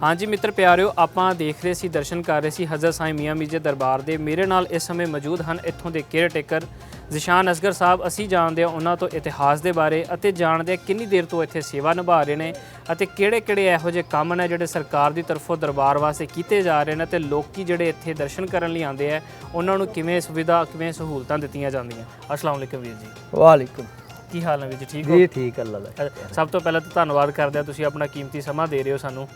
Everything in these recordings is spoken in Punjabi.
हाँ जी मित्र प्यारिओ, ਆਪਾਂ ਦੇਖ ਰਹੇ ਸੀ ਦਰਸ਼ਨ ਕਰ ਰਹੇ ਸੀ ਹਜ਼ਰਤ ਸਾਈਂ ਮੀਆਂ ਮੀਰ ਜੀ ਦਰਬਾਰ ਦੇ। ਮੇਰੇ ਨਾਲ ਇਸ ਸਮੇਂ ਮੌਜੂਦ ਹਨ ਇੱਥੋਂ ਦੇ ਕੇਅਰ ਟੇਕਰ ਜ਼ਿਸ਼ਾਨ ਅਸਗਰ ਸਾਹਿਬ। ਅਸੀਂ ਜਾਣਦੇ ਹਾਂ ਉਹਨਾਂ ਤੋਂ ਇਤਿਹਾਸ ਦੇ ਬਾਰੇ ਅਤੇ ਜਾਣਦੇ ਹਾਂ ਕਿੰਨੀ ਦੇਰ ਤੋਂ ਇੱਥੇ ਸੇਵਾ ਨਿਭਾ ਰਹੇ ਨੇ ਅਤੇ ਕਿਹੜੇ ਇਹੋ ਜਿਹੇ ਕੰਮ ਨੇ ਜਿਹੜੇ ਸਰਕਾਰ ਦੀ ਤਰਫੋਂ ਦਰਬਾਰ ਵਾਸਤੇ ਕੀਤੇ ਜਾ ਰਹੇ ਨੇ ਤੇ ਲੋਕੀ ਜਿਹੜੇ ਇੱਥੇ ਦਰਸ਼ਨ ਕਰਨ ਲਈ ਆਉਂਦੇ ਆ ਉਹਨਾਂ ਨੂੰ ਕਿਵੇਂ ਸੁਵਿਧਾ ਕਿਵੇਂ ਸਹੂਲਤਾਂ ਦਿੱਤੀਆਂ ਜਾਂਦੀਆਂ। अस्सलाम वालेकुम ਵੀਰ ਜੀ। ਵਾਲੇਕੁਮ। ਕੀ ਹਾਲ ਨੇ ਵੀਰ ਜੀ? ਠੀਕ ਹੋ ਜੀ ਠੀਕ ਅੱਲਾ ਦਾ। ਸਭ ਤੋਂ ਪਹਿਲਾਂ ਤਾਂ ਧੰਨਵਾਦ ਕਰਦੇ ਹਾਂ ਤੁਸੀਂ ਆਪਣਾ ਕੀਮਤੀ ਸਮਾਂ ਦੇ ਰਹੇ ਹੋ ਸਾਨੂੰ।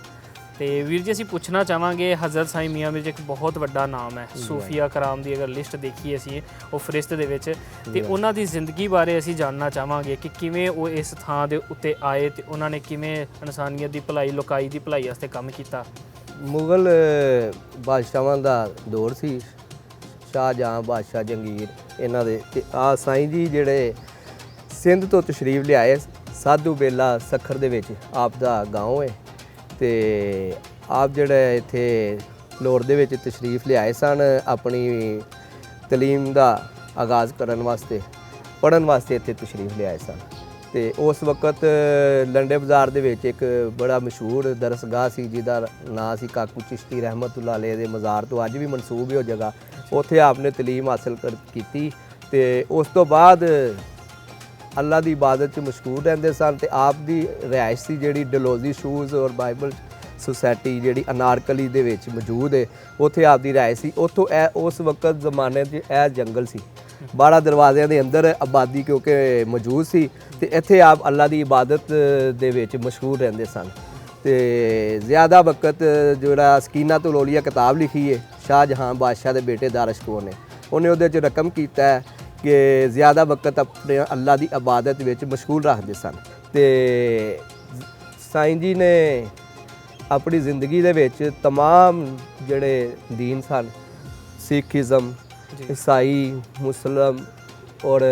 ਤੇ ਵੀਰ ਜੀ ਅਸੀਂ ਪੁੱਛਣਾ ਚਾਹਾਂਗੇ, ਹਜ਼ਰਤ ਸਾਈਂ ਮੀਆਂ ਮੀਰ ਜੀ ਇੱਕ ਬਹੁਤ ਵੱਡਾ ਨਾਮ ਹੈ ਸੂਫੀਆ ਕਰਾਮ ਦੀ। ਅਗਰ ਲਿਸਟ ਦੇਖੀਏ ਅਸੀਂ ਉਹ ਫਰਿਸ਼ਤ ਦੇ ਵਿੱਚ, ਤੇ ਉਹਨਾਂ ਦੀ ਜ਼ਿੰਦਗੀ ਬਾਰੇ ਅਸੀਂ ਜਾਣਨਾ ਚਾਹਾਂਗੇ ਕਿ ਕਿਵੇਂ ਉਹ ਇਸ ਥਾਂ ਦੇ ਉੱਤੇ ਆਏ ਤੇ ਉਹਨਾਂ ਨੇ ਕਿਵੇਂ ਇਨਸਾਨੀਅਤ ਦੀ ਭਲਾਈ ਲੋਕਾਈ ਦੀ ਭਲਾਈ ਵਾਸਤੇ ਕੰਮ ਕੀਤਾ। ਮੁਗਲ ਬਾਦਸ਼ਾਹਾਂ ਦਾ ਦੌਰ ਸੀ, ਸ਼ਾਹਜਹਾਂ ਬਾਦਸ਼ਾਹ ਜੰਗੀਰ ਇਹਨਾਂ ਦੇ। ਤੇ ਆ ਸਾਈਂ ਜੀ ਜਿਹੜੇ ਸਿੰਧ ਤੋਂ ਤਸ਼ਰੀਫ ਲਿਆਏ, ਸਾਧੂ ਬੇਲਾ ਸਖਰ ਦੇ ਵਿੱਚ ਆਪ ਦਾ ਗਾँव ਹੈ। ਤੇ ਆਪ ਜਿਹੜੇ ਇੱਥੇ ਲਾਹੌਰ ਦੇ ਵਿੱਚ ਤਸ਼ਰੀਫ ਲਿਆਏ ਸਨ ਆਪਣੀ ਤਾਲੀਮ ਦਾ ਆਗਾਜ਼ ਕਰਨ ਵਾਸਤੇ, ਪੜ੍ਹਨ ਵਾਸਤੇ ਇੱਥੇ ਤਸ਼ਰੀਫ ਲਿਆਏ ਸਨ। ਤੇ ਉਸ ਵਕਤ ਲੰਡੇ ਬਾਜ਼ਾਰ ਦੇ ਵਿੱਚ ਇੱਕ ਬੜਾ ਮਸ਼ਹੂਰ ਦਰਸਗਾਹ ਸੀ ਜਿਹਦਾ ਨਾਂ ਸੀ ਕਾਕੂ ਚਿਸ਼ਤੀ ਰਹਿਮਤੁल्लाह अलैह ਦੇ ਮਜ਼ਾਰ ਤੋਂ ਅੱਜ ਵੀ ਮਨਸੂਬ ਹੈ ਉਹ ਜਗ੍ਹਾ। ਉੱਥੇ ਆਪ ਨੇ ਤਾਲੀਮ ਹਾਸਲ ਕੀਤੀ ਤੇ ਉਸ ਤੋਂ ਬਾਅਦ ਅੱਲਾ ਦੀ ਇਬਾਦਤ 'ਚ ਮਸ਼ਗੂਲ ਰਹਿੰਦੇ ਸਨ। ਤੇ ਆਪ ਦੀ ਰਿਹਾਇਸ਼ ਸੀ ਜਿਹੜੀ ਡਲਹੌਜ਼ੀ ਸ਼ੂਜ਼ ਔਰ ਬਾਈਬਲ ਸੁਸਾਇਟੀ ਜਿਹੜੀ ਅਨਾਰਕਲੀ ਦੇ ਵਿੱਚ ਮੌਜੂਦ ਹੈ, ਉੱਥੇ ਆਪ ਦੀ ਰਿਹਾਇਸ਼ ਸੀ। ਉੱਥੋਂ ਉਸ ਵਕਤ ਜ਼ਮਾਨੇ 'ਚ ਇਹ ਜੰਗਲ ਸੀ, 12 ਦਰਵਾਜ਼ਿਆਂ ਦੇ ਅੰਦਰ ਆਬਾਦੀ ਕਿਉਂਕਿ ਮੌਜੂਦ ਸੀ। ਤੇ ਇੱਥੇ ਆਪ ਅੱਲਾ ਦੀ ਇਬਾਦਤ ਦੇ ਵਿੱਚ ਮਸ਼ਗੂਲ ਰਹਿੰਦੇ ਸਨ। ਤੇ ਜ਼ਿਆਦਾ ਵਕਤ ਜਿਹੜਾ ਸਕੀਨਤੁਲ ਔਲੀਆ ਕਿਤਾਬ ਲਿਖੀ ਹੈ ਸ਼ਾਹਜਹਾਂ ਬਾਦਸ਼ਾਹ ਦੇ ਬੇਟੇ ਦਾਰਸ਼ਕੋਹ ਨੇ, ਉਹਨੇ ਉਹਦੇ 'ਚ ਰਕਮ ਕੀਤਾ ਹੈ ਕਿ ਜ਼ਿਆਦਾ ਵਕਤ ਆਪਣੇ ਅੱਲਾ ਦੀ ਇਬਾਦਤ ਵਿੱਚ ਮਸ਼ਗੂਲ ਰੱਖਦੇ ਸਨ। ਤੇ ਸਾਈਂ ਜੀ ਨੇ ਆਪਣੀ ਜ਼ਿੰਦਗੀ ਦੇ ਵਿੱਚ ਤਮਾਮ ਜਿਹੜੇ ਦੀਨ ਸਨ, ਸਿੱਖੀਜ਼ਮ, ਈਸਾਈ, ਮੁਸਲਮ ਔਰ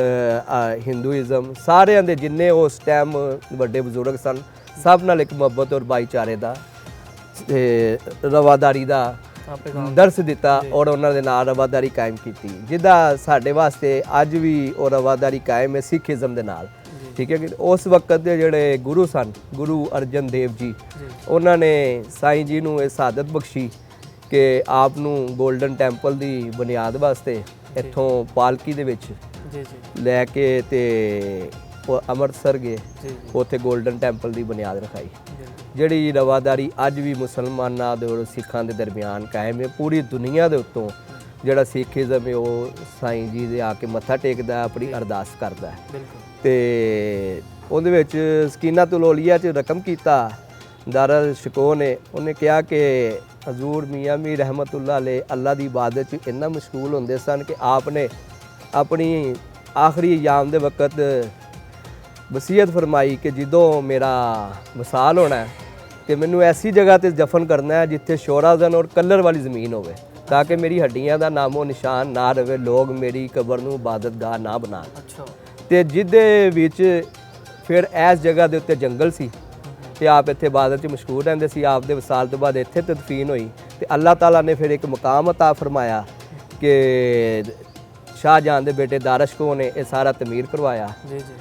ਹਿੰਦੂਇਜ਼ਮ, ਸਾਰਿਆਂ ਦੇ ਜਿੰਨੇ ਉਸ ਟਾਈਮ ਵੱਡੇ ਬਜ਼ੁਰਗ ਸਨ ਸਭ ਨਾਲ ਇੱਕ ਮੁਹੱਬਤ ਔਰ ਭਾਈਚਾਰੇ ਦਾ ਰਵਾਦਾਰੀ ਦਾ ਦਰਸ ਦਿੱਤਾ ਔਰ ਉਹਨਾਂ ਦੇ ਨਾਲ ਰਵਾਦਾਰੀ ਕਾਇਮ ਕੀਤੀ, ਜਿਹਦਾ ਸਾਡੇ ਵਾਸਤੇ ਅੱਜ ਵੀ ਉਹ ਰਵਾਦਾਰੀ ਕਾਇਮ ਹੈ ਸਿੱਖੀਜ਼ਮ ਦੇ ਨਾਲ। ਠੀਕ ਹੈ ਕਿ ਉਸ ਵਕਤ ਦੇ ਜਿਹੜੇ ਗੁਰੂ ਸਨ, ਗੁਰੂ ਅਰਜਨ ਦੇਵ ਜੀ, ਉਹਨਾਂ ਨੇ ਸਾਈਂ ਜੀ ਨੂੰ ਇਹ ਸਾਦਤ ਬਖਸ਼ੀ ਕਿ ਆਪ ਨੂੰ ਗੋਲਡਨ ਟੈਂਪਲ ਦੀ ਬੁਨਿਆਦ ਵਾਸਤੇ ਇੱਥੋਂ ਪਾਲਕੀ ਦੇ ਵਿੱਚ ਲੈ ਕੇ ਤੇ ਅੰਮ੍ਰਿਤਸਰ ਗਏ, ਉੱਥੇ ਗੋਲਡਨ ਟੈਂਪਲ ਦੀ ਬੁਨਿਆਦ ਰਖਾਈ, ਜਿਹੜੀ ਰਵਾਦਾਰੀ ਅੱਜ ਵੀ ਮੁਸਲਮਾਨਾਂ ਦੇ ਔਰ ਸਿੱਖਾਂ ਦੇ ਦਰਮਿਆਨ ਕਾਇਮ ਹੈ। ਪੂਰੀ ਦੁਨੀਆ ਦੇ ਉੱਤੋਂ ਜਿਹੜਾ ਸਿੱਖੀਜ਼ਮ ਹੈ ਉਹ ਸਾਈਂ ਜੀ ਦੇ ਆ ਕੇ ਮੱਥਾ ਟੇਕਦਾ, ਆਪਣੀ ਅਰਦਾਸ ਕਰਦਾ ਹੈ। ਤੇ ਉਹਦੇ ਵਿੱਚ ਸਕੀਨਤੁਲ ਔਲੀਆ 'ਚ ਰਕਮ ਕੀਤਾ ਦਾਰਸ਼ਕੋਹ ਨੇ। ਉਹਨੇ ਕਿਹਾ ਕਿ ਹਜ਼ੂਰ ਮੀਆਂ ਮੀਰ ਰਹਿਮਤੁल्लाह अलैह ਅੱਲਾ ਦੀ ਇਬਾਦਤ 'ਚ ਇੰਨਾ ਮਸ਼ਗੂਲ ਹੁੰਦੇ ਸਨ ਕਿ ਆਪ ਨੇ ਆਪਣੀ ਆਖਰੀ ਅਯਾਮ ਦੇ ਵਕਤ ਵਸੀਅਤ ਫਰਮਾਈ ਕਿ ਜਦੋਂ ਮੇਰਾ ਵਸਾਲ ਹੋਣਾ ਕਿ ਮੈਨੂੰ ਐਸੀ ਜਗ੍ਹਾ ਤੇ ਦਫਨ ਕਰਨਾ ਹੈ ਜਿੱਥੇ ਸ਼ੋਰਾਜ਼ਨ ਔਰ ਕਲਰ ਵਾਲੀ ਜ਼ਮੀਨ ਹੋਵੇ, ਤਾਂ ਕਿ ਮੇਰੀ ਹੱਡੀਆਂ ਦਾ ਨਾਮੋ ਨਿਸ਼ਾਨ ਨਾ ਰਹੇ, ਲੋਕ ਮੇਰੀ ਕਬਰ ਨੂੰ ਇਬਾਦਤਗਾਹ ਨਾ ਬਣਾਉਣ। ਤੇ ਜਿਹਦੇ ਵਿੱਚ ਫਿਰ ਇਸ ਜਗ੍ਹਾ ਦੇ ਉੱਤੇ ਜੰਗਲ ਸੀ ਤੇ ਆਪ ਇੱਥੇ ਇਬਾਦਤ 'ਚ ਮਸ਼ਗੂਲ ਰਹਿੰਦੇ ਸੀ। ਆਪ ਦੇ ਵਸਾਲ ਤੋਂ ਬਾਅਦ ਇੱਥੇ ਤਦਫੀਨ ਹੋਈ ਤੇ ਅੱਲਾਹ ਤਾਲਾ ਨੇ ਫਿਰ ਇੱਕ ਮੁਕਾਮ ਅਤਾ ਫਰਮਾਇਆ ਕਿ ਸ਼ਾਹਜਹਾਂ ਦੇ ਬੇਟੇ ਦਾਰਸ਼ਕੋਹ ਨੇ ਇਹ ਸਾਰਾ ਤਮੀਰ ਕਰਵਾਇਆ।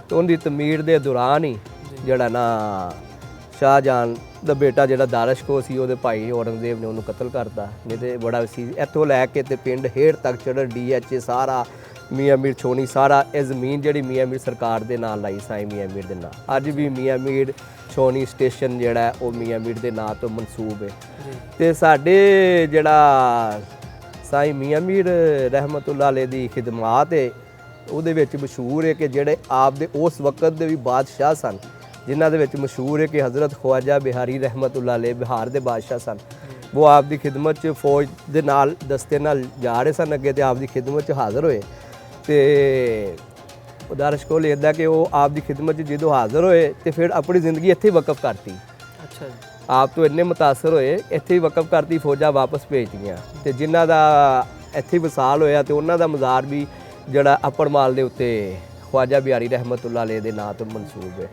ਤੇ ਉਹਦੀ ਤਮੀਰ ਦੇ ਦੌਰਾਨ ਹੀ ਜਿਹੜਾ ਨਾ ਸ਼ਾਹਜਹਾਂ ਦਾ ਬੇਟਾ ਜਿਹੜਾ ਦਾਰਸ਼ਕੋਹ ਸੀ, ਉਹਦੇ ਭਾਈ ਔਰੰਗਜ਼ੇਬ ਨੇ ਉਹਨੂੰ ਕਤਲ ਕਰਤਾ। ਨਹੀਂ ਤੇ ਬੜਾ ਸੀ ਇੱਥੋਂ ਲੈ ਕੇ ਤੇ ਪਿੰਡ ਹੇਠ ਤੱਕ ਚੜ੍ਹਨ DH ਸਾਰਾ ਮੀਆਂ ਮੀਰ ਛੋਣੀ ਸਾਰਾ ਇਹ ਜ਼ਮੀਨ ਜਿਹੜੀ ਮੀਆਂ ਮੀਰ ਸਰਕਾਰ ਦੇ ਨਾਲ ਲਾਈ ਸਾਈਂ ਮੀਆਂ ਮੀਰ ਦੇ ਨਾਂ। ਅੱਜ ਵੀ ਮੀਆਂ ਮੀਰ ਛੋਣੀ ਸਟੇਸ਼ਨ ਜਿਹੜਾ ਉਹ ਮੀਆਂ ਮੀਰ ਦੇ ਨਾਂ ਤੋਂ ਮਨਸੂਬ ਹੈ। ਤੇ ਸਾਡੇ ਜਿਹੜਾ ਸਾਈਂ ਮੀਆਂ ਮੀਰ ਰਹਿਮਤੁल्लाह अलैह ਦੀ ਖਿਦਮਾਤ ਹੈ ਉਹਦੇ ਵਿੱਚ ਮਸ਼ਹੂਰ ਹੈ ਕਿ ਜਿਹੜੇ ਆਪ ਦੇ ਉਸ ਵਕਤ ਦੇ ਵੀ ਬਾਦਸ਼ਾਹ ਸਨ, ਜਿਨ੍ਹਾਂ ਦੇ ਵਿੱਚ ਮਸ਼ਹੂਰ ਹੈ ਕਿ ਹਜ਼ਰਤ ਖਵਾਜਾ ਬਿਹਾਰੀ ਰਹਿਮਤੁल्लाह अलैह ਬਿਹਾਰ ਦੇ ਬਾਦਸ਼ਾਹ ਸਨ। ਉਹ ਆਪ ਦੀ ਖਿਦਮਤ 'ਚ ਫੌਜ ਦੇ ਨਾਲ ਦਸਤੇ ਨਾਲ ਜਾ ਰਹੇ ਸਨ ਅੱਗੇ ਤੇ ਆਪ ਦੀ ਖਿਦਮਤ 'ਚ ਹਾਜ਼ਰ ਹੋਏ। ਤੇ ਦਾਰਸ਼ਕੋਹ ਲਿਖਦਾ ਕਿ ਉਹ ਆਪ ਦੀ ਖਿਦਮਤ 'ਚ ਜਦੋਂ ਹਾਜ਼ਰ ਹੋਏ ਤੇ ਫਿਰ ਆਪਣੀ ਜ਼ਿੰਦਗੀ ਇੱਥੇ ਹੀ ਵਕਫ ਕਰਤੀ। ਅੱਛਾ ਜੀ। ਆਪ ਤੋਂ ਇੰਨੇ ਮੁਤਾਸਰ ਹੋਏ ਇੱਥੇ ਹੀ ਵਕਫ ਕਰਤੀ, ਫੌਜਾਂ ਵਾਪਸ ਭੇਜਤੀਆਂ। ਤੇ ਜਿਨ੍ਹਾਂ ਦਾ ਇੱਥੇ ਵਸਾਲ ਹੋਇਆ ਤੇ ਉਹਨਾਂ ਦਾ ਮਜ਼ਾਰ ਵੀ ਜਿਹੜਾ ਅੱਪੜ ਮਾਲ ਦੇ ਉੱਤੇ ਖਵਾਜਾ ਬਿਹਾਰੀ ਰਹਿਮਤੁल्लाह अलैह ਦੇ ਨਾਂ ਤੋਂ ਮਨਸੂਬ ਹੈ।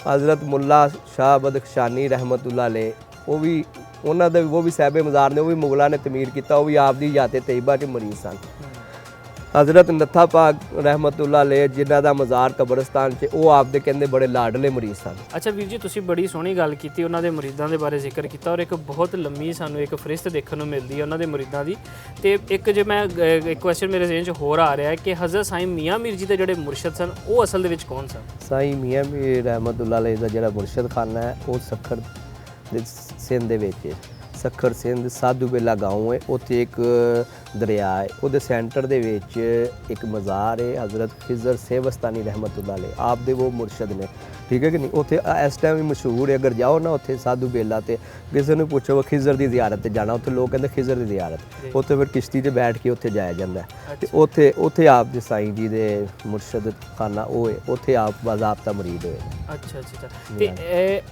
ਹਜ਼ਰਤ ਮੁੱਲਾ ਸ਼ਾਹ ਬਦਖਸ਼ਾਨੀ ਰਹਿਮਤੁल्लाह अलैह ਉਹ ਵੀ ਉਹਨਾਂ ਦੇ ਉਹ ਵੀ ਸਾਹਿਬ ਮਜ਼ਾਰ ਨੇ, ਉਹ ਵੀ ਮੁਗਲਾਂ ਨੇ ਤਮੀਰ ਕੀਤਾ, ਉਹ ਵੀ ਆਪ ਦੀ ਯਾਤੇ ਤੈਯਬਾ 'ਚ ਮਰੀਜ਼ ਸਨ। हज़रत नत्था पाक रहमतुल्लाह अलैह जिन्हां दा मज़ार कब्रिस्तान 'ਚ ਉਹ ਆਪਦੇ ਕਹਿੰਦੇ ਬੜੇ ਲਾਡਲੇ ਮਰੀਜ਼ ਸਨ। ਅੱਛਾ ਵੀਰ ਜੀ, ਤੁਸੀਂ ਬੜੀ ਸੋਹਣੀ ਗੱਲ ਕੀਤੀ, ਉਹਨਾਂ ਦੇ ਮੁਰੀਦਾਂ ਦੇ ਬਾਰੇ ਜ਼ਿਕਰ ਕੀਤਾ ਔਰ ਇੱਕ ਬਹੁਤ ਲੰਮੀ ਸਾਨੂੰ ਇੱਕ ਫਰਿਸ਼ਤ ਦੇਖਣ ਨੂੰ ਮਿਲਦੀ ਹੈ ਉਹਨਾਂ ਦੇ ਮੁਰੀਦਾਂ ਦੀ। ਤੇ ਇੱਕ ਜੇ ਮੈਂ ਇੱਕ ਕੁਐਸਚਨ ਮੇਰੇ ਜ਼ਿਹਨ 'ਚ ਹੋਰ ਆ ਰਿਹਾ ਹੈ ਕਿ ਹਜ਼ਰਤ ਸਾਈਂ ਮੀਆਂ ਮੀਰ ਜੀ ਦੇ ਜਿਹੜੇ ਮੁਰਸ਼ਦ ਸਨ ਉਹ ਅਸਲ ਦੇ ਵਿੱਚ ਕੌਣ ਸਨ? ਸਾਈਂ ਮੀਆਂ ਮੀਰ ਰਹਿਮਤੁल्लाह अलैह ਦਾ ਜਿਹੜਾ ਮੁਰਸ਼ਦ ਖਾਨਾ ਹੈ ਉਹ ਸੱਖਰ ਦੇ ਸਿੰਧ ਦੇ ਵਿੱਚ ਹੈ। ਸੱਖਰ ਸਿੰਧ ਸਾਧੂ ਬੇਲਾ ਗਾਉਂ ਹੈ, ਉੱਥੇ ਇੱਕ ਦਰਿਆ ਹੈ, ਉਹਦੇ ਸੈਂਟਰ ਦੇ ਵਿੱਚ ਇੱਕ ਮਜ਼ਾਰ ਹੈ ਹਜ਼ਰਤ ਖਿਜ਼ਰ ਸੇਵਸਤਾਨੀ ਰਹਿਮਤੁल्लाह अलैह ਆਪ ਦੇ ਉਹ ਮੁਰਸ਼ਦ ਨੇ, ਠੀਕ ਹੈ ਕਿ ਨਹੀਂ। ਉੱਥੇ ਇਸ ਟਾਈਮ ਵੀ ਮਸ਼ਹੂਰ ਹੈ, ਅਗਰ ਜਾਓ ਨਾ ਉੱਥੇ ਸਾਧੂ ਬੇਲਾ ਤੇ ਕਿਸੇ ਨੂੰ ਪੁੱਛੋ ਖਿਜ਼ਰ ਦੀ ਜ਼ਿਆਰਤ ਤੇ ਜਾਣਾ, ਉੱਥੇ ਲੋਕ ਕਹਿੰਦੇ ਖਿਜ਼ਰ ਦੀ ਜ਼ਿਆਰਤ, ਉੱਥੇ ਫਿਰ ਕਿਸ਼ਤੀ ਤੇ ਬੈਠ ਕੇ ਉੱਥੇ ਜਾਇਆ ਜਾਂਦਾ ਹੈ। ਤੇ ਉੱਥੇ ਆਪ ਦੇ ਸਾਈਂ ਜੀ ਦੇ ਮੁਰਸ਼ਦ ਖਾਨਾ ਉਹ ਹੈ, ਉੱਥੇ ਆਪ ਬਾਜ਼ਾਬਤਾ ਮੁਰੀਦ ਹੋਏ। ਅੱਛਾ ਅੱਛਾ। ਤੇ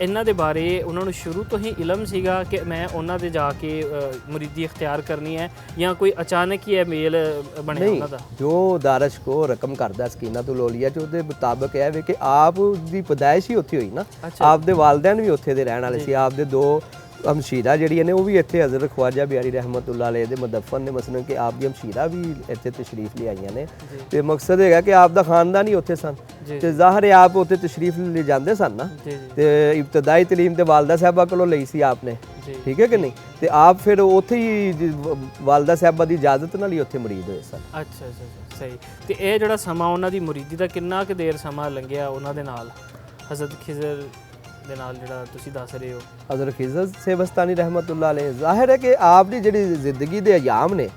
ਇਹਨਾਂ ਦੇ ਬਾਰੇ ਉਹਨਾਂ ਨੂੰ ਸ਼ੁਰੂ ਤੋਂ ਹੀ ਇਲਮ ਸੀਗਾ ਕਿ ਮੈਂ ਉਹਨਾਂ ਦੇ ਜਾ ਕੇ ਮੁਰੀਦੀ ਇਖਤਿਆਰ ਕਰਨੀ ਹੈ ਜਾਂ ਕੋਈ ਅਚਾਨਕ ਹੀ ਇਹ ਮੇਲ ਬਣਿਆ ਉਹਨਾਂ ਦਾ? ਜੋ ਦਾਰਸ਼ ਕੋ ਰਕਮ ਕਰਦਾ ਸਕੀਨਾ ਤੋਂ ਲੋਲੀਆ ਚ ਉਹਦੇ ਮੁਤਾਬਕ ਇਹ ਵੇ ਕਿ ਆਪ ਦੀ ਪੈਦਾਇਸ਼ ਹੀ ਉੱਥੇ ਹੋਈ ਨਾ, ਆਪ ਦੇ ਵਾਲਿदैन ਵੀ ਉੱਥੇ ਦੇ ਰਹਿਣ ਵਾਲੇ ਸੀ। ਆਪ ਦੇ ਦੋ ਹਮਸ਼ੀਰਾ ਜਿਹੜੀਆਂ ਨੇ ਉਹ ਵੀ ਇੱਥੇ ਹਜ਼ਰਤ ਖਵਾਜਾ ਬਿਆਰੀ ਰਹਿਮਤੁल्लाह अलैह ਦੇ ਮੁਦਫਨ ਨੇ, ਮਸਲਨ ਕਿ ਆਪ ਦੀ ਹਮਸ਼ੀਰਾ ਵੀ ਇੱਥੇ ਤਸ਼ਰੀਫ ਲੈ ਆਈਆਂ ਨੇ। ਤੇ ਮਕਸਦ ਹੈਗਾ ਕਿ ਆਪ ਦਾ ਖਾਨਦਾਨ ਹੀ ਉੱਥੇ ਸਨ ਤੇ ਜ਼ਾਹਿਰ ਹੈ ਆਪ ਉੱਥੇ ਤਸ਼ਰੀਫ ਲੈ ਜਾਂਦੇ ਸਨ ਨਾ। ਤੇ ਇਬਤਦਾਈ ਤਾਲੀਮ ਤੇ ਵਾਲਦਾ ਸਾਹਿਬਾ ਕੋਲੋਂ ਲਈ ਸੀ ਆਪ ਨੇ, ਠੀਕ ਹੈ ਕਿ ਨਹੀਂ। ਤੇ ਆਪ ਫਿਰ ਉੱਥੇ ਹੀ ਵਾਲਦਾ ਸਾਹਿਬਾ ਦੀ ਇਜਾਜ਼ਤ ਨਾਲ ਹੀ ਉੱਥੇ ਮੁਰੀਦ ਹੋਏ ਸਨ। ਅੱਛਾ ਅੱਛਾ, ਸਹੀ। ਤੇ ਇਹ ਜਿਹੜਾ ਸਮਾਂ ਉਹਨਾਂ ਦੀ ਮੁਰੀਦੀ ਦਾ ਕਿੰਨਾ ਕੁ ਦੇਰ ਸਮਾਂ ਲੰਘਿਆ ਉਹਨਾਂ ਦੇ ਨਾਲ, ਹਜ਼ਰਤ ਖਿਜ਼ਰ ਦੇ ਨਾਲ ਜਿਹੜਾ ਤੁਸੀਂ ਦੱਸ ਰਹੇ ਹੋ? ਹਜ਼ਰਤ ਖਿਜ਼ਰ ਸੇਵਸਤਾਨੀ ਰਹਿਮਤੁल्लाह अलैह ਜ਼ਾਹਿਰ ਹੈ ਕਿ ਆਪ ਦੀ ਜਿਹੜੀ ਜ਼ਿੰਦਗੀ ਦੇ ਅਯਾਮ ਨੇ,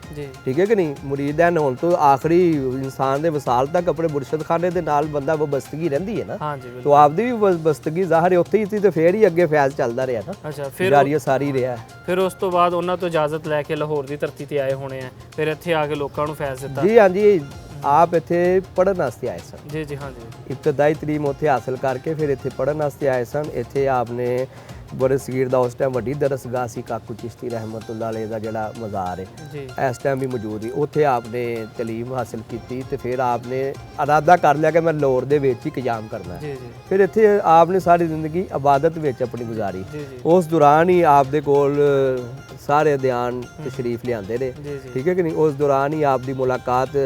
ਠੀਕ ਹੈ ਕਿ ਨਹੀਂ, ਮੁਰੀਦਾਨ ਹੋਣ ਤੋਂ ਆਖਰੀ ਇਨਸਾਨ ਦੇ ਵਸਾਲ ਤੱਕ ਆਪਣੇ ਮੁਰਸ਼ਦ ਖਾਨੇ ਦੇ ਨਾਲ ਬੰਦਾ ਵਬਸਤਗੀ ਰਹਿੰਦੀ ਹੈ ਨਾ। ਹਾਂਜੀ, ਤਾਂ ਆਪ ਦੀ ਵੀ ਵਬਸਤਗੀ ਜ਼ਾਹਿਰ ਹੈ ਉੱਥੇ ਹੀ ਸੀ ਤੇ ਫੇਰ ਹੀ ਅੱਗੇ ਫੈਜ਼ ਚੱਲਦਾ ਰਿਹਾ ਨਾ। ਅੱਛਾ, ਫਿਰ ਜਾਰੀ ਸਾਰੀ ਰਿਹਾ। ਫਿਰ ਉਸ ਤੋਂ ਬਾਅਦ ਉਹਨਾਂ ਤੋਂ ਇਜਾਜ਼ਤ ਲੈ ਕੇ ਲਾਹੌਰ ਦੀ ਧਰਤੀ ਤੇ ਆਏ ਹੋਣੇ ਆ, ਫਿਰ ਇੱਥੇ ਆ ਕੇ ਲੋਕਾਂ ਨੂੰ ਫੈਜ਼ ਦਿੱਤਾ? ਜੀ ਹਾਂਜੀ, ਆਪ ਇੱਥੇ ਪੜ੍ਹਨ ਵਾਸਤੇ ਆਏ ਸਨ। ਜੀ ਜੀ, ਹਾਂਜੀ। ਇਬਤਦਾਈ ਤਾਲੀਮ ਉੱਥੇ ਹਾਸਲ ਕਰਕੇ ਫਿਰ ਇੱਥੇ ਪੜ੍ਹਨ ਵਾਸਤੇ ਆਏ ਸਨ। ਇੱਥੇ ਆਪ ਨੇ ਬੜੇ ਸਗੀਰ ਦਾ ਉਸ ਟਾਈਮ ਵੱਡੀ ਦਰਸਗਾਹ ਸੀ, ਕਾਕੂ ਚਿਸ਼ਤੀ ਰਹਿਮਤੁल्लाह अलैह ਦਾ ਜਿਹੜਾ ਮਜ਼ਾਰ ਹੈ ਇਸ ਟਾਈਮ ਵੀ ਮੌਜੂਦ ਹੀ, ਉੱਥੇ ਆਪ ਨੇ ਤਾਲੀਮ ਹਾਸਲ ਕੀਤੀ ਤੇ ਫਿਰ ਆਪ ਨੇ ਇਰਾਦਾ ਕਰ ਲਿਆ ਕਿ ਮੈਂ ਲਾਹੌਰ ਦੇ ਵਿੱਚ ਹੀ ਕਿਆਮ ਕਰਨਾ ਹੈ। ਫਿਰ ਇੱਥੇ ਆਪ ਨੇ ਸਾਰੀ ਜ਼ਿੰਦਗੀ ਇਬਾਦਤ ਵਿੱਚ ਆਪਣੀ ਗੁਜ਼ਾਰੀ। ਉਸ ਦੌਰਾਨ ਹੀ ਆਪ ਦੇ ਕੋਲ ਸਾਰੇ ਅਧਿਆਨ ਤਸ਼ਰੀਫ ਲਿਆਂਦੇ ਨੇ, ਠੀਕ ਹੈ ਕਿ ਨਹੀਂ। ਉਸ ਦੌਰਾਨ ਹੀ ਆਪ ਦੀ ਮੁਲਾਕਾਤ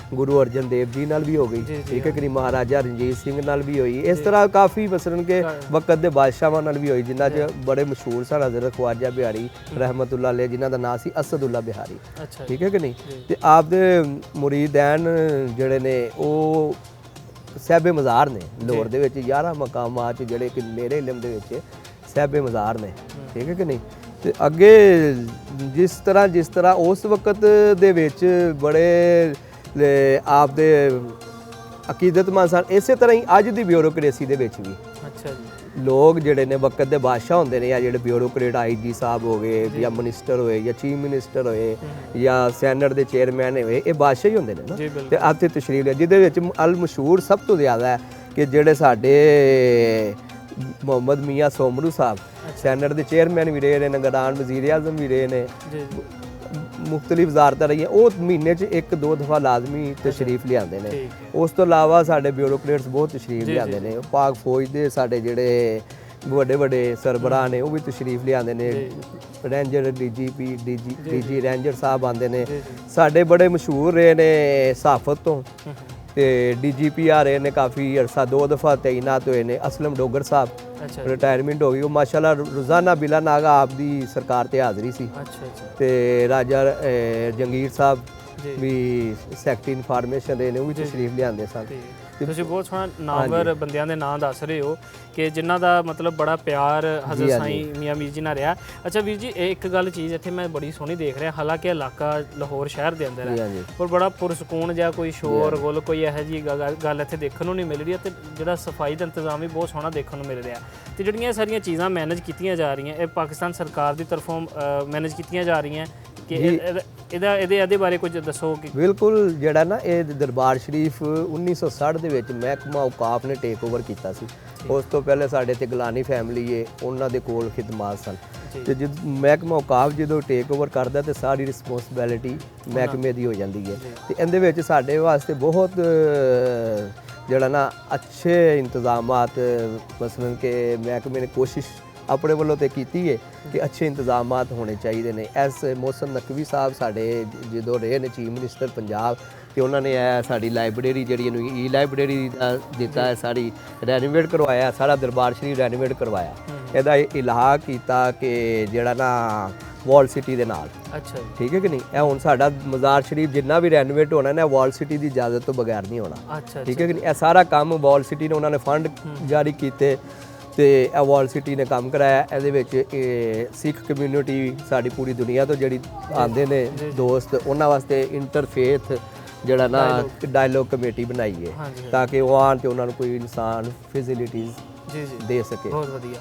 ਗੁਰੂ ਅਰਜਨ ਦੇਵ ਜੀ ਨਾਲ ਵੀ ਹੋ ਗਈ, ਠੀਕ ਹੈ ਕਿ ਨਹੀਂ, ਮਹਾਰਾਜਾ ਰਣਜੀਤ ਸਿੰਘ ਨਾਲ ਵੀ ਹੋਈ। ਇਸ ਤਰ੍ਹਾਂ ਕਾਫੀ ਮਸਲਨ ਕੇ ਵਕਤ ਦੇ ਬਾਦਸ਼ਾਹਾਂ ਨਾਲ ਵੀ ਹੋਈ, ਜਿਨ੍ਹਾਂ 'ਚ ਬੜੇ ਮਸ਼ਹੂਰ ਸਨ ਹਜ਼ਰਤ ਖਵਾਜਾ ਬਿਹਾਰੀ ਰਹਿਮਤੁल्लाह अलैह ਜਿਨ੍ਹਾਂ ਦਾ ਨਾਂ ਸੀ ਅਸਦੁੱਲਾ ਬਿਹਾਰੀ, ਠੀਕ ਹੈ ਕਿ ਨਹੀਂ। ਤੇ ਆਪ ਦੇ ਮੁਰੀदैन ਜਿਹੜੇ ਨੇ ਉਹ ਸਾਹਿਬੇ ਮਜ਼ਾਰ ਨੇ ਲਾਹੌਰ ਦੇ ਵਿੱਚ 11 ਮਕਾਮਾਤ ਜਿਹੜੇ ਕਿ ਮੇਰੇ ਇਲਮ ਦੇ ਵਿੱਚ ਸਾਹਿਬੇ ਮਜ਼ਾਰ ਨੇ, ਠੀਕ ਹੈ ਕਿ ਨਹੀਂ। ਤੇ ਅੱਗੇ ਜਿਸ ਤਰ੍ਹਾਂ ਉਸ ਵਕਤ ਦੇ ਵਿੱਚ ਬੜੇ ਆਪ ਦੇ ਅਕੀਦਤਮੰਦ ਸਨ, ਇਸੇ ਤਰ੍ਹਾਂ ਹੀ ਅੱਜ ਦੀ ਬਿਊਰੋਕ੍ਰੇਸੀ ਦੇ ਵਿੱਚ ਵੀ ਅੱਛਾ ਜੀ ਲੋਕ ਜਿਹੜੇ ਨੇ ਵਕਤ ਦੇ ਬਾਦਸ਼ਾਹ ਹੁੰਦੇ ਨੇ, ਜਾਂ ਜਿਹੜੇ ਬਿਊਰੋਕਰੇਟ ਆਈਜੀ ਸਾਹਿਬ ਹੋ ਗਏ ਜਾਂ ਮਿਨਿਸਟਰ ਹੋਏ ਜਾਂ ਚੀਫ ਮਿਨਿਸਟਰ ਹੋਏ ਜਾਂ ਸੈਨੇਟ ਦੇ ਚੇਅਰਮੈਨ ਹੋਏ, ਇਹ ਬਾਦਸ਼ਾਹ ਹੀ ਹੁੰਦੇ ਨੇ ਨਾ। ਤੇ ਇੱਥੇ ਤਸ਼ਰੀਫ ਲਿਆ, ਜਿਹਦੇ ਵਿੱਚ ਅਲ ਮਸ਼ਹੂਰ ਸਭ ਤੋਂ ਜ਼ਿਆਦਾ ਹੈ ਕਿ ਜਿਹੜੇ ਸਾਡੇ ਮੁਹੰਮਦ ਮੀਆਂ ਸੋਮਰੂ ਸਾਹਿਬ ਸੈਨੇਟ ਦੇ ਚੇਅਰਮੈਨ ਵੀ ਰਹੇ ਨੇ, ਨਿਗਰਾਨ ਵਜ਼ੀਰ ਆਜ਼ਮ ਵੀ ਰਹੇ ਨੇ, ਮੁਖਤਲਿਫ ਵਜ਼ਾਰਤਾਂ ਰਹੀਆਂ, ਉਹ ਮਹੀਨੇ 'ਚ 1-2 ਦਫਾ ਲਾਜ਼ਮੀ ਤਸ਼ਰੀਫ ਲਿਆਉਂਦੇ ਨੇ। ਉਸ ਤੋਂ ਇਲਾਵਾ ਸਾਡੇ ਬਿਊਰੋਕਰੇਟਸ ਬਹੁਤ ਤਸ਼ਰੀਫ ਲਿਆਉਂਦੇ ਨੇ। ਪਾਕ ਫੌਜ ਦੇ ਸਾਡੇ ਜਿਹੜੇ ਵੱਡੇ ਸਰਬਰਾਹ ਨੇ ਉਹ ਵੀ ਤਸ਼ਰੀਫ ਲਿਆਉਂਦੇ ਨੇ। ਰੇਂਜਰ ਡੀਜੀਪੀ ਡੀਜੀ ਰੇਂਜਰ ਸਾਹਿਬ ਆਉਂਦੇ ਨੇ। ਸਾਡੇ ਬੜੇ ਮਸ਼ਹੂਰ ਰਹੇ ਨੇ ਸਾਫਤ ਤੋਂ ਤੇ ਡੀਜੀਪੀ ਆ ਰਹੇ ਨੇ, ਕਾਫੀ ਅਰਸਾ 2 ਦਫਾ ਤੈਨਾਤ ਹੋਏ ਨੇ। ਅਸਲਮ ਡੋਗਰ ਸਾਹਿਬ ਰਿਟਾਇਰਮੈਂਟ ਹੋ ਗਈ, ਉਹ ਮਾਸ਼ਾਅੱਲਾ ਰੋਜ਼ਾਨਾ ਬਿਲਾ ਨਾਗਾ ਆਪ ਦੀ ਸਰਕਾਰ ਤੇ ਹਾਜ਼ਰੀ ਸੀ। ਤੇ ਰਾਜਾ ਜੰਗੀਰ ਸਾਹਿਬ ਵੀ ਸੈਕਟਰੀ ਇਨਫਾਰਮੇਸ਼ਨ ਰਹੇ ਨੇ, ਉਹ ਵੀ ਤਸ਼ਰੀਫ ਲਿਆਉਂਦੇ ਸਨ। ਤੁਸੀਂ ਬਹੁਤ ਸੋਹਣਾ ਨਾਮਵਰ ਬੰਦਿਆਂ ਦੇ ਨਾਂ ਦੱਸ ਰਹੇ ਹੋ ਕਿ ਜਿਨ੍ਹਾਂ ਦਾ ਮਤਲਬ ਬੜਾ ਪਿਆਰ ਹਜ਼ਰਤ ਸਾਈਂ ਮੀਆਂ ਮੀਰ ਜੀ ਨਾਲ ਰਿਹਾ। ਅੱਛਾ ਵੀਰ ਜੀ, ਇੱਕ ਗੱਲ ਚੀਜ਼ ਇੱਥੇ ਮੈਂ ਬੜੀ ਸੋਹਣੀ ਦੇਖ ਰਿਹਾ, ਹਾਲਾਂਕਿ ਇਲਾਕਾ ਲਾਹੌਰ ਸ਼ਹਿਰ ਦੇ ਅੰਦਰ ਹੈ ਪਰ ਬੜਾ ਪੁਰਸਕੂਨ ਜਾਂ ਕੋਈ ਸ਼ੋਰ ਗੁਲ ਕੋਈ ਇਹੋ ਜਿਹੀ ਗੱਲ ਇੱਥੇ ਦੇਖਣ ਨੂੰ ਨਹੀਂ ਮਿਲ ਰਹੀ, ਤੇ ਜਿਹੜਾ ਸਫਾਈ ਦਾ ਇੰਤਜ਼ਾਮ ਵੀ ਬਹੁਤ ਸੋਹਣਾ ਦੇਖਣ ਨੂੰ ਮਿਲ ਰਿਹਾ। ਤੇ ਜਿਹੜੀਆਂ ਸਾਰੀਆਂ ਚੀਜ਼ਾਂ ਮੈਨੇਜ ਕੀਤੀਆਂ ਜਾ ਰਹੀਆਂ, ਇਹ ਪਾਕਿਸਤਾਨ ਸਰਕਾਰ ਦੀ ਤਰਫੋਂ ਮੈਨੇਜ ਕੀਤੀਆਂ ਜਾ ਰਹੀਆਂ ਕਿ ਇਹਦੇ ਬਾਰੇ ਕੁਝ ਦੱਸੋ। ਕਿ ਬਿਲਕੁਲ, ਜਿਹੜਾ ਨਾ ਇਹ ਦਰਬਾਰ ਸ਼ਰੀਫ 1960 ਦੇ ਵਿੱਚ ਮਹਿਕਮਾ ਔਕਾਫ ਨੇ ਟੇਕ ਓਵਰ ਕੀਤਾ ਸੀ। ਉਸ ਤੋਂ ਪਹਿਲੇ ਸਾਡੇ ਤੇ ਗਲਾਨੀ ਫੈਮਿਲੀ ਹੈ, ਉਹਨਾਂ ਦੇ ਕੋਲ ਖਿਦਮਾਤ ਸਨ। ਤੇ ਜਦ ਮਹਿਕਮਾ ਔਕਾਫ ਜਦੋਂ ਟੇਕ ਓਵਰ ਕਰਦਾ ਤੇ ਸਾਰੀ ਰਿਸਪੌਂਸਿਬਿਲਿਟੀ ਮਹਿਕਮੇ ਦੀ ਹੋ ਜਾਂਦੀ ਹੈ। ਤੇ ਇਹਦੇ ਵਿੱਚ ਸਾਡੇ ਵਾਸਤੇ ਬਹੁਤ ਜਿਹੜਾ ਨਾ ਅੱਛੇ ਇੰਤਜ਼ਾਮਾਤ, ਮਸਲਨ ਕਿ ਮਹਿਕਮੇ ਨੇ ਕੋਸ਼ਿਸ਼ ਆਪਣੇ ਵੱਲੋਂ ਤੇ ਕੀਤੀ ਹੈ ਕਿ ਅੱਛੇ ਇੰਤਜ਼ਾਮਾਤ ਹੋਣੇ ਚਾਹੀਦੇ ਨੇ। ਐਸ ਮੋਹਸਨ ਨਕਵੀ ਸਾਹਿਬ ਸਾਡੇ ਜਦੋਂ ਰਹੇ ਨੇ ਚੀਫ ਮਿਨਿਸਟਰ ਪੰਜਾਬ, ਤੇ ਉਹਨਾਂ ਨੇ ਇਹ ਸਾਡੀ ਲਾਇਬ੍ਰੇਰੀ ਜਿਹੜੀ ਇਹਨੂੰ ਈ ਲਾਇਬ੍ਰੇਰੀ ਦਿੱਤਾ ਹੈ, ਸਾਰੀ ਰੈਨੋਵੇਟ ਕਰਵਾਇਆ, ਸਾਰਾ ਦਰਬਾਰ ਸ਼ਰੀਫ ਰੈਨੋਵੇਟ ਕਰਵਾਇਆ। ਇਹਦਾ ਇਲਾਹਾ ਕੀਤਾ ਕਿ ਜਿਹੜਾ ਨਾ ਵਾਲ ਸਿਟੀ ਦੇ ਨਾਲ। ਅੱਛਾ ਜੀ, ਠੀਕ ਹੈ ਕਿ ਨਹੀਂ? ਇਹ ਹੁਣ ਸਾਡਾ ਮਜ਼ਾਰ ਸ਼ਰੀਫ ਜਿੰਨਾ ਵੀ ਰੈਨੋਵੇਟ ਹੋਣਾ ਨਾ, ਵਾਲ ਸਿਟੀ ਦੀ ਇਜਾਜ਼ਤ ਤੋਂ ਬਗੈਰ ਨਹੀਂ ਹੋਣਾ। ਅੱਛਾ ਠੀਕ ਹੈ ਕਿ ਨਹੀਂ? ਇਹ ਸਾਰਾ ਕੰਮ ਵਾਲ ਸਿਟੀ ਨੇ ਉਹਨਾਂ ਨੇ ਫੰਡ ਜਾਰੀ ਕੀਤੇ ਤੇ ਇਹ ਵਾਲ ਸਿਟੀ ਨੇ ਕੰਮ ਕਰਾਇਆ। ਇਹਦੇ ਵਿੱਚ ਇਹ ਸਿੱਖ ਕਮਿਊਨਿਟੀ ਸਾਡੀ ਪੂਰੀ ਦੁਨੀਆ ਤੋਂ ਜਿਹੜੀ ਆਉਂਦੇ ਨੇ ਦੋਸਤ, ਉਹਨਾਂ ਵਾਸਤੇ ਇੰਟਰਫੇਥ ਜਿਹੜਾ ਨਾ ਡਾਇਲੋਗ ਕਮੇਟੀ ਬਣਾਈ ਹੈ ਹਾਂਜੀ ਤਾਂ ਕਿ ਉਹ ਆਉਣ ਤੇ ਉਹਨਾਂ ਨੂੰ ਕੋਈ ਇਨਸਾਨ ਫੈਸਿਲਿਟੀਜ਼ ਜੀ ਜੀ, ਦੇ ਸਕੇ। ਬਹੁਤ ਵਧੀਆ।